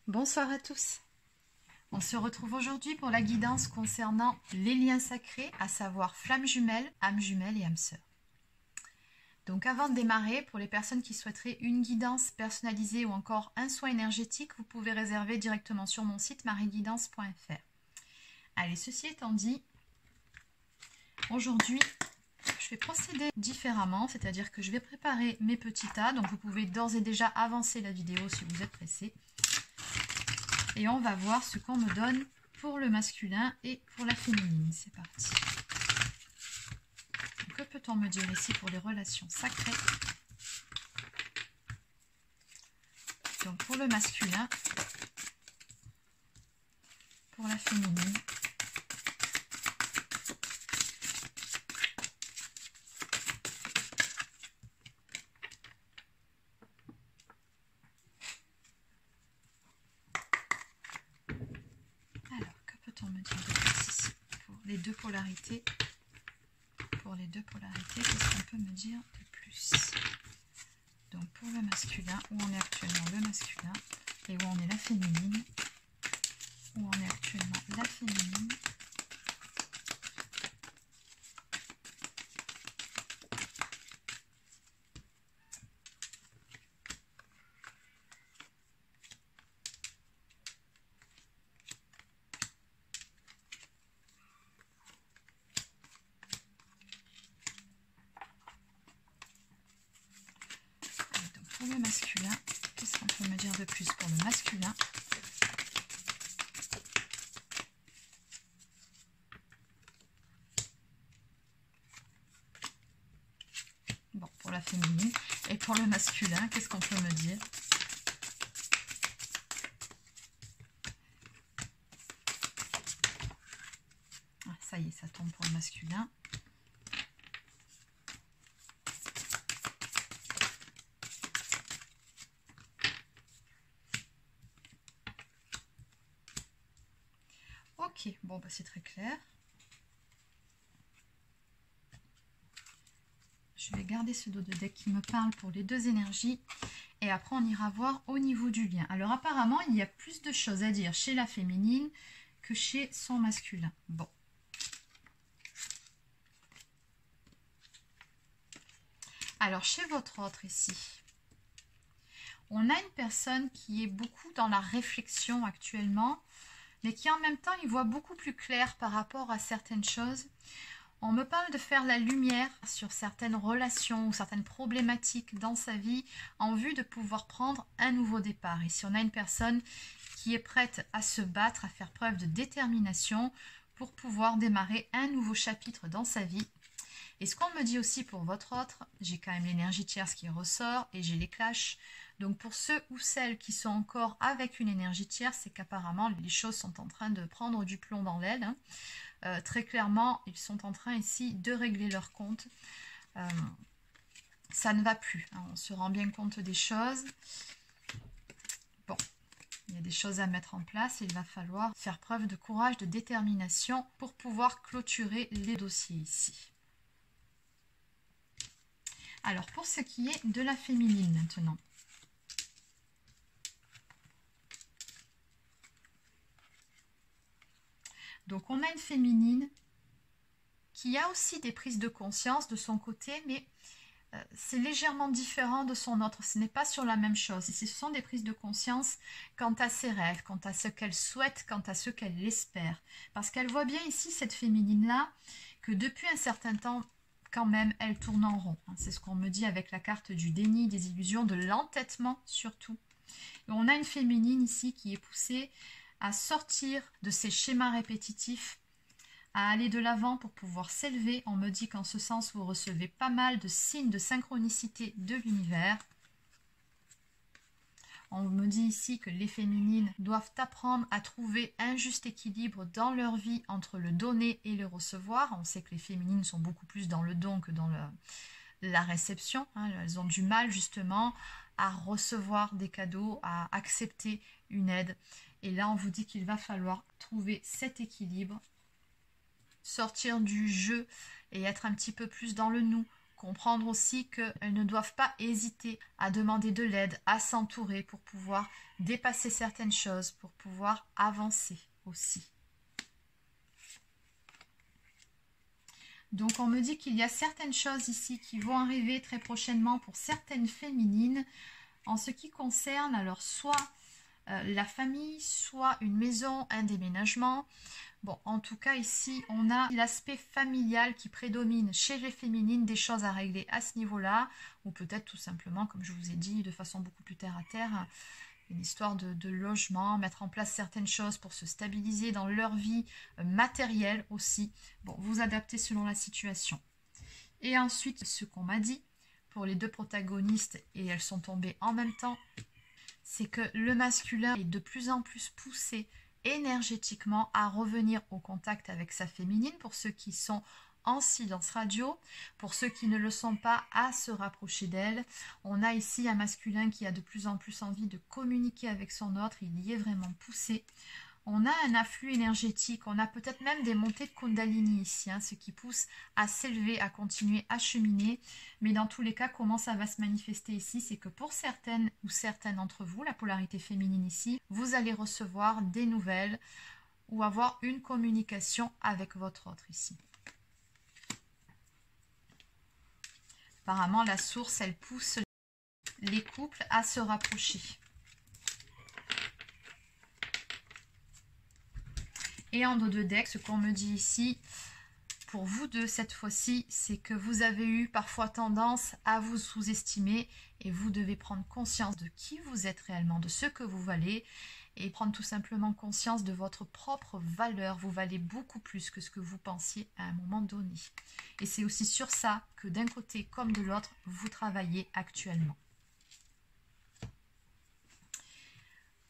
Bonsoir à tous. On se retrouve aujourd'hui pour la guidance concernant les liens sacrés, à savoir flamme jumelle et âme sœur. Donc avant de démarrer, pour les personnes qui souhaiteraient une guidance personnalisée ou encore un soin énergétique, vous pouvez réserver directement sur mon site marieguidance.fr. Allez, ceci étant dit, aujourd'hui, je vais procéder différemment, c'est-à-dire que je vais préparer mes petits tas, donc vous pouvez d'ores et déjà avancer la vidéo si vous êtes pressé. Et on va voir ce qu'on me donne pour le masculin et pour la féminine. C'est parti. Que peut-on me dire ici pour les relations sacrées? Donc pour le masculin, pour la féminine. Alors, que peut-on me dire de plus ici pour les deux polarités? Pour les deux polarités, qu'est-ce qu'on peut me dire de plus? Donc pour le masculin, où on est actuellement le masculin et où on est la féminine. Où on est actuellement la féminine. Pour le masculin, qu'est-ce qu'on peut me dire de plus pour le masculin? Bon, pour la féminine. Et pour le masculin, qu'est-ce qu'on peut me dire? Ah, ça y est, ça tombe pour le masculin. Ok, bon, bah, c'est très clair. Je vais garder ce dos de deck qui me parle pour les deux énergies. Et après, on ira voir au niveau du lien. Alors, apparemment, il y a plus de choses à dire chez la féminine que chez son masculin. Bon. Alors, chez votre autre ici, on a une personne qui est beaucoup dans la réflexion actuellement, mais qui en même temps, il voit beaucoup plus clair par rapport à certaines choses. On me parle de faire la lumière sur certaines relations ou certaines problématiques dans sa vie en vue de pouvoir prendre un nouveau départ. Ici, on a une personne qui est prête à se battre, à faire preuve de détermination pour pouvoir démarrer un nouveau chapitre dans sa vie. Et ce qu'on me dit aussi pour votre autre, j'ai quand même l'énergie tierce qui ressort et j'ai les clashs. Donc pour ceux ou celles qui sont encore avec une énergie tierce, c'est qu'apparemment les choses sont en train de prendre du plomb dans l'aile. Hein. Très clairement, ils sont en train ici de régler leur compte. Ça ne va plus. Hein. On se rend bien compte des choses. Bon, il y a des choses à mettre en place et il va falloir faire preuve de courage, de détermination pour pouvoir clôturer les dossiers ici. Alors, pour ce qui est de la féminine maintenant. Donc, on a une féminine qui a aussi des prises de conscience de son côté, mais c'est légèrement différent de son autre. Ce n'est pas sur la même chose. Ici, ce sont des prises de conscience quant à ses rêves, quant à ce qu'elle souhaite, quant à ce qu'elle espère. Parce qu'elle voit bien ici, cette féminine-là, que depuis un certain temps, quand même, elle tourne en rond. C'est ce qu'on me dit avec la carte du déni, des illusions, de l'entêtement surtout. Et on a une féminine ici qui est poussée à sortir de ces schémas répétitifs, à aller de l'avant pour pouvoir s'élever. On me dit qu'en ce sens, vous recevez pas mal de signes de synchronicité de l'univers. On me dit ici que les féminines doivent apprendre à trouver un juste équilibre dans leur vie entre le donner et le recevoir. On sait que les féminines sont beaucoup plus dans le don que dans la réception. Hein. Elles ont du mal justement à recevoir des cadeaux, à accepter une aide. Et là, on vous dit qu'il va falloir trouver cet équilibre, sortir du jeu et être un petit peu plus dans le nous, comprendre aussi qu'elles ne doivent pas hésiter à demander de l'aide, à s'entourer pour pouvoir dépasser certaines choses, pour pouvoir avancer aussi. Donc on me dit qu'il y a certaines choses ici qui vont arriver très prochainement pour certaines féminines en ce qui concerne alors soit la famille, soit une maison, un déménagement. Bon, en tout cas ici on a l'aspect familial qui prédomine chez les féminines, des choses à régler à ce niveau-là, ou peut-être tout simplement, comme je vous ai dit, de façon beaucoup plus terre à terre, une histoire de logement, mettre en place certaines choses pour se stabiliser dans leur vie matérielle aussi. Bon, vous adaptez selon la situation. Et ensuite, ce qu'on m'a dit pour les deux protagonistes, et elles sont tombées en même temps, c'est que le masculin est de plus en plus poussé énergétiquement à revenir au contact avec sa féminine, pour ceux qui sont en silence radio, pour ceux qui ne le sont pas, à se rapprocher d'elle. On a ici un masculin qui a de plus en plus envie de communiquer avec son autre, il y est vraiment poussé. On a un afflux énergétique, on a peut-être même des montées de Kundalini ici, ce qui pousse à s'élever, à continuer à cheminer. Mais dans tous les cas, comment ça va se manifester ici, c'est que pour certaines ou certains d'entre vous, la polarité féminine ici, vous allez recevoir des nouvelles ou avoir une communication avec votre autre ici. Apparemment, la source, elle pousse les couples à se rapprocher. Et en dos de deck, ce qu'on me dit ici, pour vous deux cette fois-ci, c'est que vous avez eu parfois tendance à vous sous-estimer et vous devez prendre conscience de qui vous êtes réellement, de ce que vous valez et prendre tout simplement conscience de votre propre valeur. Vous valez beaucoup plus que ce que vous pensiez à un moment donné. Et c'est aussi sur ça que d'un côté comme de l'autre, vous travaillez actuellement.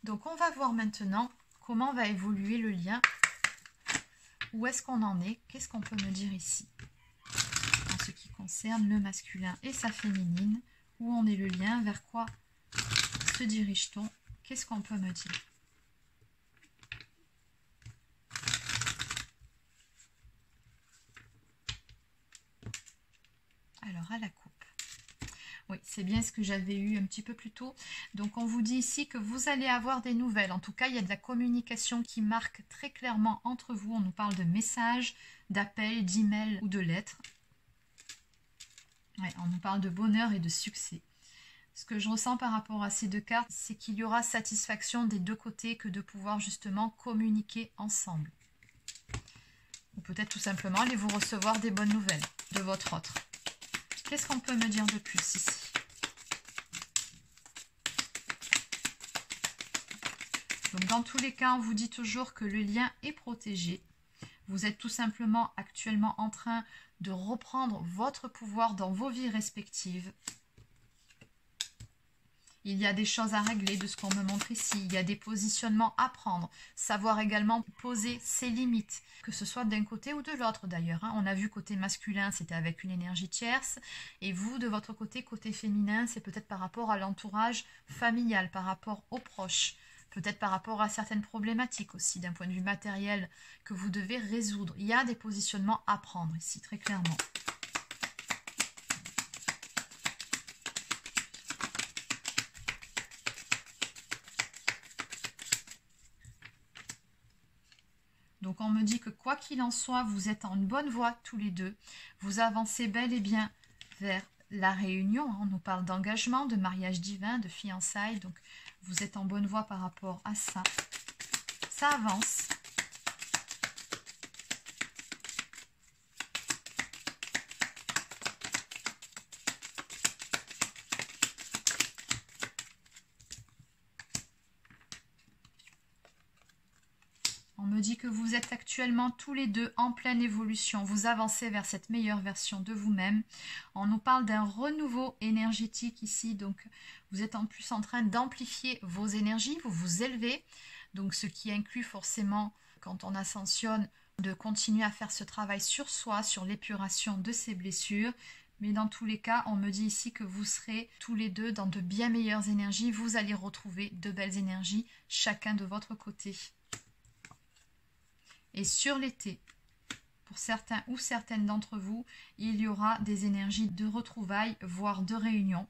Donc on va voir maintenant comment va évoluer le lien. Où est-ce qu'on en est? Qu'est-ce qu'on peut me dire ici? En ce qui concerne le masculin et sa féminine, où en est le lien? Vers quoi se dirige-t-on? Qu'est-ce qu'on peut me dire? Alors, à la coupe. Oui, c'est bien ce que j'avais eu un petit peu plus tôt. Donc, on vous dit ici que vous allez avoir des nouvelles. En tout cas, il y a de la communication qui marque très clairement entre vous. On nous parle de messages, d'appels, d'emails ou de lettres. Ouais, on nous parle de bonheur et de succès. Ce que je ressens par rapport à ces deux cartes, c'est qu'il y aura satisfaction des deux côtés que de pouvoir justement communiquer ensemble. Ou peut-être tout simplement allez-vous recevoir des bonnes nouvelles de votre autre. Qu'est-ce qu'on peut me dire de plus ici? Donc dans tous les cas, on vous dit toujours que le lien est protégé. Vous êtes tout simplement actuellement en train de reprendre votre pouvoir dans vos vies respectives. Il y a des choses à régler de ce qu'on me montre ici. Il y a des positionnements à prendre. Savoir également poser ses limites, que ce soit d'un côté ou de l'autre d'ailleurs. On a vu côté masculin, c'était avec une énergie tierce. Et vous, de votre côté, côté féminin, c'est peut-être par rapport à l'entourage familial, par rapport aux proches. Peut-être par rapport à certaines problématiques aussi, d'un point de vue matériel, que vous devez résoudre. Il y a des positionnements à prendre ici, très clairement. Donc on me dit que quoi qu'il en soit, vous êtes en bonne voie tous les deux. Vous avancez bel et bien vers la réunion. On nous parle d'engagement, de mariage divin, de fiançailles. Donc vous êtes en bonne voie par rapport à ça. Ça avance. On me dit que vous êtes actuellement tous les deux en pleine évolution. Vous avancez vers cette meilleure version de vous-même. On nous parle d'un renouveau énergétique ici. Donc, vous êtes en plus en train d'amplifier vos énergies. Vous vous élevez. Donc, ce qui inclut forcément, quand on ascensionne, de continuer à faire ce travail sur soi, sur l'épuration de ses blessures. Mais dans tous les cas, on me dit ici que vous serez tous les deux dans de bien meilleures énergies. Vous allez retrouver de belles énergies, chacun de votre côté. Et sur l'été, pour certains ou certaines d'entre vous, il y aura des énergies de retrouvailles, voire de réunion.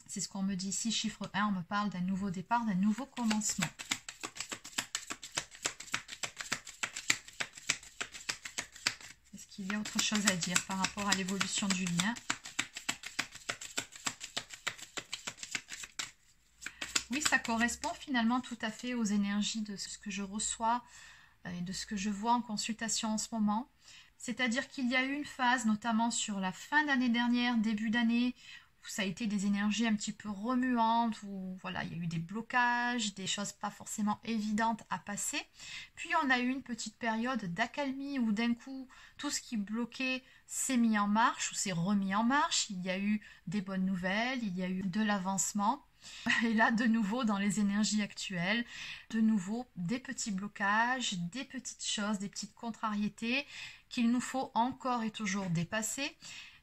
C'est ce qu'on me dit ici, chiffre 1, on me parle d'un nouveau départ, d'un nouveau commencement. Est-ce qu'il y a autre chose à dire par rapport à l'évolution du lien? Oui, ça correspond finalement tout à fait aux énergies de ce que je reçois et de ce que je vois en consultation en ce moment. C'est-à-dire qu'il y a eu une phase, notamment sur la fin d'année dernière, début d'année, où ça a été des énergies un petit peu remuantes, où voilà, il y a eu des blocages, des choses pas forcément évidentes à passer. Puis on a eu une petite période d'accalmie où d'un coup, tout ce qui bloquait s'est mis en marche ou s'est remis en marche. Il y a eu des bonnes nouvelles, il y a eu de l'avancement. Et là, de nouveau, dans les énergies actuelles, de nouveau, des petits blocages, des petites choses, des petites contrariétés qu'il nous faut encore et toujours dépasser.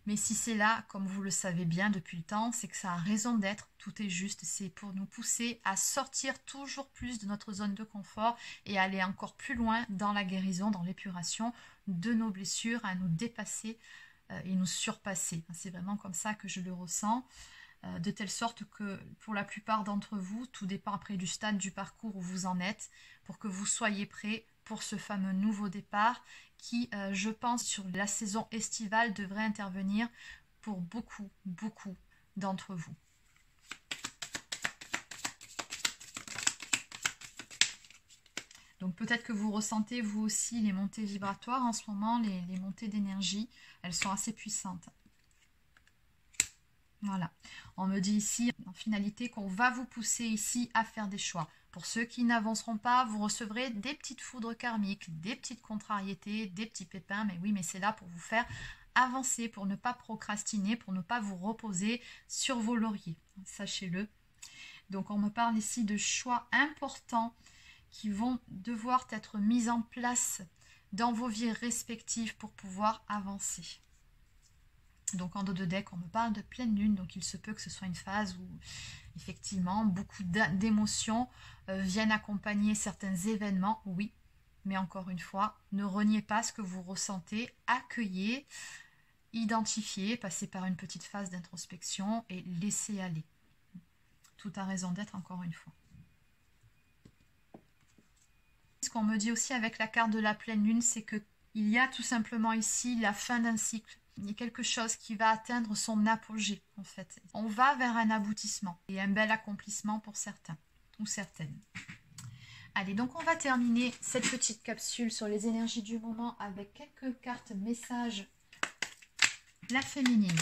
Mais si c'est là, comme vous le savez bien depuis le temps, c'est que ça a raison d'être, tout est juste, c'est pour nous pousser à sortir toujours plus de notre zone de confort et aller encore plus loin dans la guérison, dans l'épuration de nos blessures, à nous dépasser et nous surpasser. C'est vraiment comme ça que je le ressens. De telle sorte que pour la plupart d'entre vous, tout dépend après du stade du parcours où vous en êtes, pour que vous soyez prêts pour ce fameux nouveau départ qui, je pense, sur la saison estivale devrait intervenir pour beaucoup, beaucoup d'entre vous. Donc peut-être que vous ressentez vous aussi les montées vibratoires en ce moment, les montées d'énergie, elles sont assez puissantes. Voilà, on me dit ici en finalité qu'on va vous pousser ici à faire des choix. Pour ceux qui n'avanceront pas, vous recevrez des petites foudres karmiques, des petites contrariétés, des petits pépins. Mais oui, mais c'est là pour vous faire avancer, pour ne pas procrastiner, pour ne pas vous reposer sur vos lauriers. Sachez-le. Donc on me parle ici de choix importants qui vont devoir être mis en place dans vos vies respectives pour pouvoir avancer. Donc en dos de deck, on me parle de pleine lune, donc il se peut que ce soit une phase où effectivement beaucoup d'émotions viennent accompagner certains événements, oui, mais encore une fois, ne reniez pas ce que vous ressentez, accueillez, identifiez, passez par une petite phase d'introspection et laissez aller. Tout a raison d'être encore une fois. Ce qu'on me dit aussi avec la carte de la pleine lune, c'est qu'il y a tout simplement ici la fin d'un cycle. Il y a quelque chose qui va atteindre son apogée, en fait. On va vers un aboutissement et un bel accomplissement pour certains ou certaines. Allez, donc on va terminer cette petite capsule sur les énergies du moment avec quelques cartes messages. La féminine.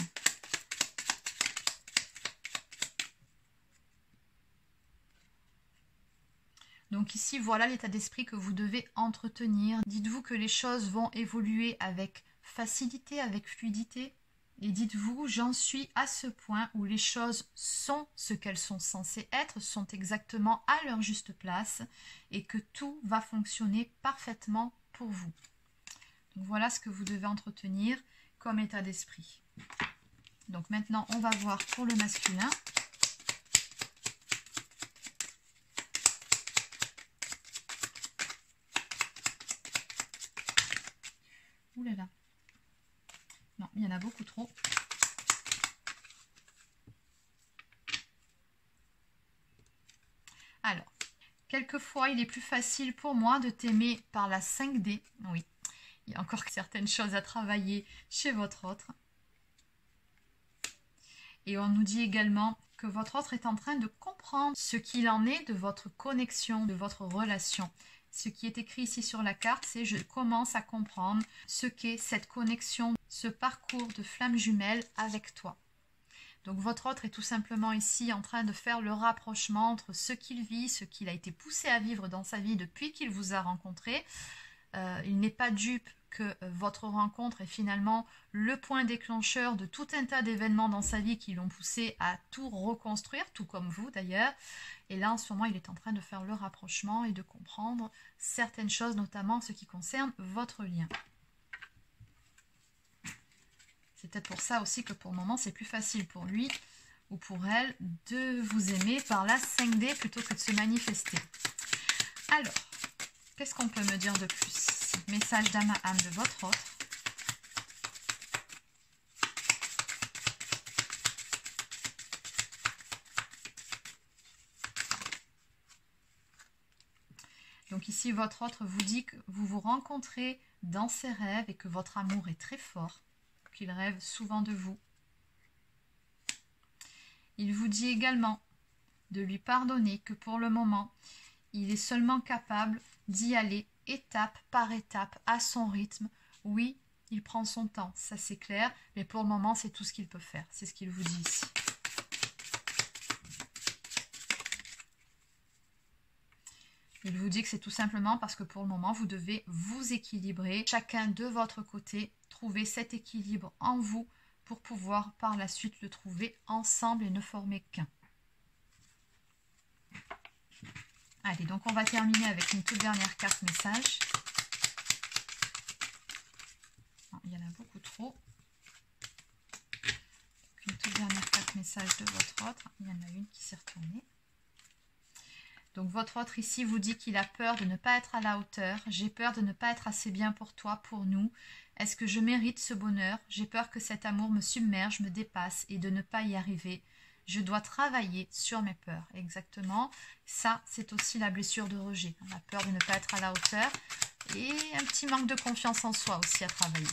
Donc ici, voilà l'état d'esprit que vous devez entretenir. Dites-vous que les choses vont évoluer avec facilité, avec fluidité. Et dites-vous, j'en suis à ce point où les choses sont ce qu'elles sont censées être, sont exactement à leur juste place et que tout va fonctionner parfaitement pour vous. Donc voilà ce que vous devez entretenir comme état d'esprit. Donc maintenant, on va voir pour le masculin. Ouh là là. Non, il y en a beaucoup trop. Alors, quelquefois, il est plus facile pour moi de t'aimer par la 5D. Oui, il y a encore certaines choses à travailler chez votre autre. Et on nous dit également que votre autre est en train de comprendre ce qu'il en est de votre connexion, de votre relation. Ce qui est écrit ici sur la carte, c'est « Je commence à comprendre ce qu'est cette connexion, ce parcours de flamme jumelle avec toi ». Donc votre autre est tout simplement ici en train de faire le rapprochement entre ce qu'il vit, ce qu'il a été poussé à vivre dans sa vie depuis qu'il vous a rencontré. Il n'est pas dupe que votre rencontre est finalement le point déclencheur de tout un tas d'événements dans sa vie qui l'ont poussé à tout reconstruire, tout comme vous d'ailleurs. Et là, en ce moment, il est en train de faire le rapprochement et de comprendre certaines choses, notamment ce qui concerne votre lien. C'est peut-être pour ça aussi que pour le moment, c'est plus facile pour lui ou pour elle de vous aimer par la 5D plutôt que de se manifester. Alors, qu'est-ce qu'on peut me dire de plus? Message d'âme à âme de votre autre. Donc ici, votre autre vous dit que vous vous rencontrez dans ses rêves et que votre amour est très fort, qu'il rêve souvent de vous. Il vous dit également de lui pardonner, que pour le moment, il est seulement capable d'y aller étape par étape, à son rythme. Oui, il prend son temps, ça c'est clair, mais pour le moment, c'est tout ce qu'il peut faire. C'est ce qu'il vous dit ici. Il vous dit que c'est tout simplement parce que pour le moment, vous devez vous équilibrer. Chacun de votre côté, trouver cet équilibre en vous pour pouvoir par la suite le trouver ensemble et ne former qu'un. Allez, donc on va terminer avec une toute dernière carte message. Non, il y en a beaucoup trop. Une toute dernière carte message de votre autre. Il y en a une qui s'est retournée. Donc votre autre ici vous dit qu'il a peur de ne pas être à la hauteur. J'ai peur de ne pas être assez bien pour toi, pour nous. Est-ce que je mérite ce bonheur? J'ai peur que cet amour me submerge, me dépasse et de ne pas y arriver. Je dois travailler sur mes peurs. Exactement. Ça, c'est aussi la blessure de rejet. La peur de ne pas être à la hauteur et un petit manque de confiance en soi aussi à travailler.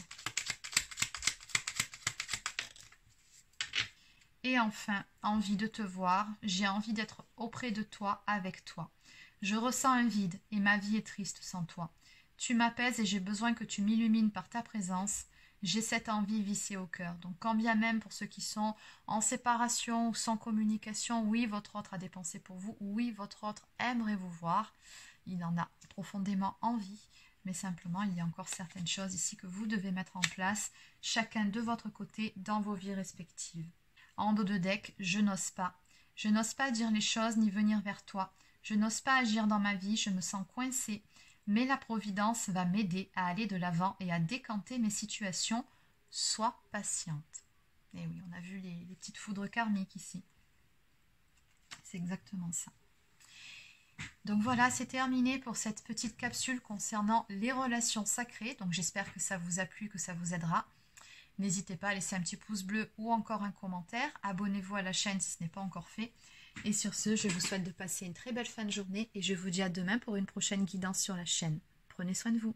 Et enfin, envie de te voir, j'ai envie d'être auprès de toi, avec toi. Je ressens un vide et ma vie est triste sans toi. Tu m'apaises et j'ai besoin que tu m'illumines par ta présence. J'ai cette envie vissée au cœur. Donc quand bien même pour ceux qui sont en séparation ou sans communication, oui, votre autre a des pensées pour vous, oui, votre autre aimerait vous voir. Il en a profondément envie, mais simplement il y a encore certaines choses ici que vous devez mettre en place, chacun de votre côté dans vos vies respectives. En dos de deck, je n'ose pas. Je n'ose pas dire les choses ni venir vers toi. Je n'ose pas agir dans ma vie, je me sens coincée. Mais la Providence va m'aider à aller de l'avant et à décanter mes situations. Sois patiente. Et oui, on a vu les petites foudres karmiques ici. C'est exactement ça. Donc voilà, c'est terminé pour cette petite capsule concernant les relations sacrées. Donc j'espère que ça vous a plu, que ça vous aidera. N'hésitez pas à laisser un petit pouce bleu ou encore un commentaire. Abonnez-vous à la chaîne si ce n'est pas encore fait. Et sur ce, je vous souhaite de passer une très belle fin de journée et je vous dis à demain pour une prochaine guidance sur la chaîne. Prenez soin de vous.